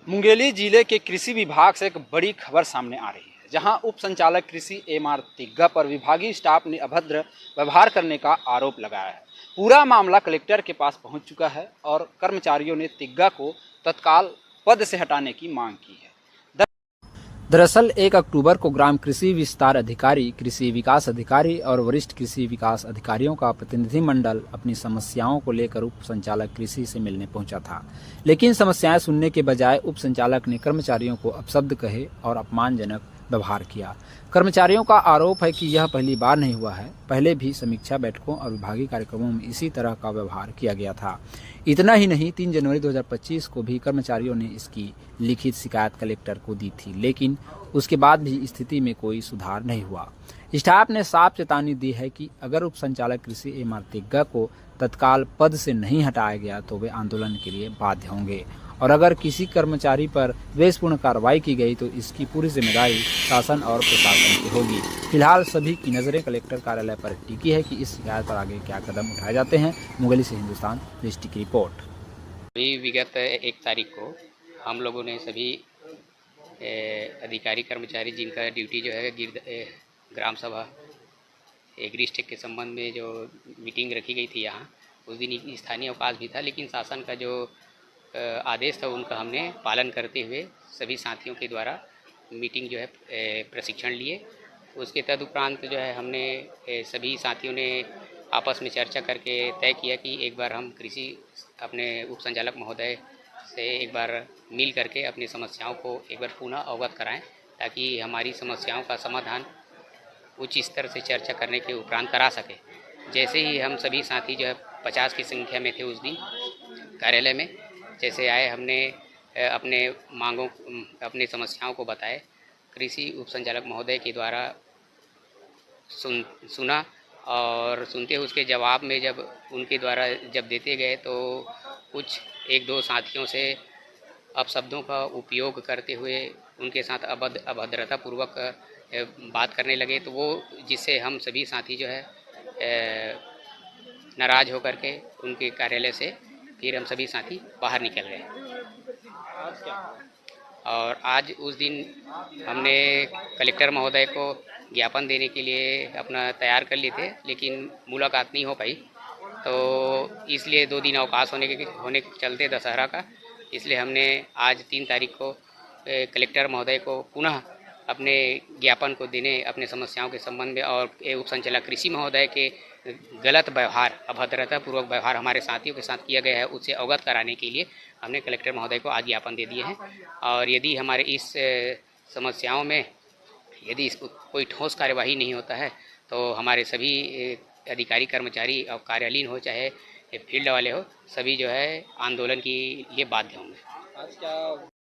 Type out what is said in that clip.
मुंगेली जिले के कृषि विभाग से एक बड़ी खबर सामने आ रही है, जहां उप संचालक कृषि एम.आर. तिग्गा पर विभागीय स्टाफ ने अभद्र व्यवहार करने का आरोप लगाया है। पूरा मामला कलेक्टर के पास पहुंच चुका है और कर्मचारियों ने तिग्गा को तत्काल पद से हटाने की मांग की है। दरअसल 1 अक्टूबर को ग्राम कृषि विस्तार अधिकारी, कृषि विकास अधिकारी और वरिष्ठ कृषि विकास अधिकारियों का प्रतिनिधिमंडल अपनी समस्याओं को लेकर उप संचालक कृषि से मिलने पहुंचा था। लेकिन समस्याएं सुनने के बजाय उप संचालक ने कर्मचारियों को अपशब्द कहे और अपमानजनक व्यवहार किया। कर्मचारियों का आरोप है कि यह पहली बार नहीं हुआ है, पहले भी समीक्षा बैठकों और विभागीय कार्यक्रमों में इसी तरह का व्यवहार किया गया था। इतना ही नहीं, 3 जनवरी 2025 को भी कर्मचारियों ने इसकी लिखित शिकायत कलेक्टर को दी थी, लेकिन उसके बाद भी स्थिति में कोई सुधार नहीं हुआ। स्टाफ ने साफ चेतावनी दी है कि अगर उप संचालक कृषि एम.आर. तिग्गा को तत्काल पद से नहीं हटाया गया तो वे आंदोलन के लिए बाध्य होंगे और अगर किसी कर्मचारी पर द्वेषपूर्ण कार्रवाई की गई तो इसकी पूरी जिम्मेदारी शासन और प्रशासन की होगी। फिलहाल सभी की नजरें कलेक्टर कार्यालय पर टिकी है कि इस शिकायत पर आगे क्या कदम उठाए जाते हैं। मुंगेली से हिंदुस्तान डिस्ट्रिक्ट की रिपोर्ट। अभी विगत 1 तारीख को हम लोगों ने सभी अधिकारी कर्मचारी जिनका ड्यूटी जो है ग्राम सभा एग्रीस्टेक के संबंध में जो मीटिंग रखी गई थी यहाँ, उस दिन स्थानीय अवकाश भी था, लेकिन शासन का जो आदेश था उनका हमने पालन करते हुए सभी साथियों के द्वारा मीटिंग जो है प्रशिक्षण लिए। उसके तदुपरांत जो है हमने सभी साथियों ने आपस में चर्चा करके तय किया कि एक बार हम कृषि अपने उप संचालक महोदय से एक बार मिल करके अपनी समस्याओं को एक बार पुनः अवगत कराएं, ताकि हमारी समस्याओं का समाधान उच्च स्तर से चर्चा करने के उपरांत करा सके। जैसे ही हम सभी साथी जो है 50 की संख्या में थे उस दिन कार्यालय में, जैसे आए हमने अपने मांगों अपनी समस्याओं को बताए। कृषि उप संचालक महोदय के द्वारा सुना और सुनते हुए उसके जवाब में जब उनके द्वारा जब देते गए तो कुछ 1-2 साथियों से अपशब्दों का उपयोग करते हुए उनके साथ अभद्रतापूर्वक बात करने लगे, तो वो जिससे हम सभी साथी जो है नाराज़ होकर के उनके कार्यालय से फिर हम सभी साथी बाहर निकल गए। और आज उस दिन हमने कलेक्टर महोदय को ज्ञापन देने के लिए अपना तैयार कर लिए थे, लेकिन मुलाकात नहीं हो पाई, तो इसलिए 2 दिन अवकाश होने के चलते दशहरा का, इसलिए हमने आज 3 तारीख को कलेक्टर महोदय को पुनः अपने ज्ञापन को देने अपने समस्याओं के संबंध में और उप संचालक कृषि महोदय के गलत व्यवहार, अभद्रतापूर्वक व्यवहार हमारे साथियों के साथ किया गया है, उससे अवगत कराने के लिए हमने कलेक्टर महोदय को आज ज्ञापन दे दिए हैं। और यदि हमारे इस समस्याओं में यदि इसको कोई ठोस कार्यवाही नहीं होता है तो हमारे सभी अधिकारी कर्मचारी और कार्यालयीन हो चाहे फील्ड वाले हो, सभी जो है आंदोलन के लिए बाध्य होंगे। आज क्या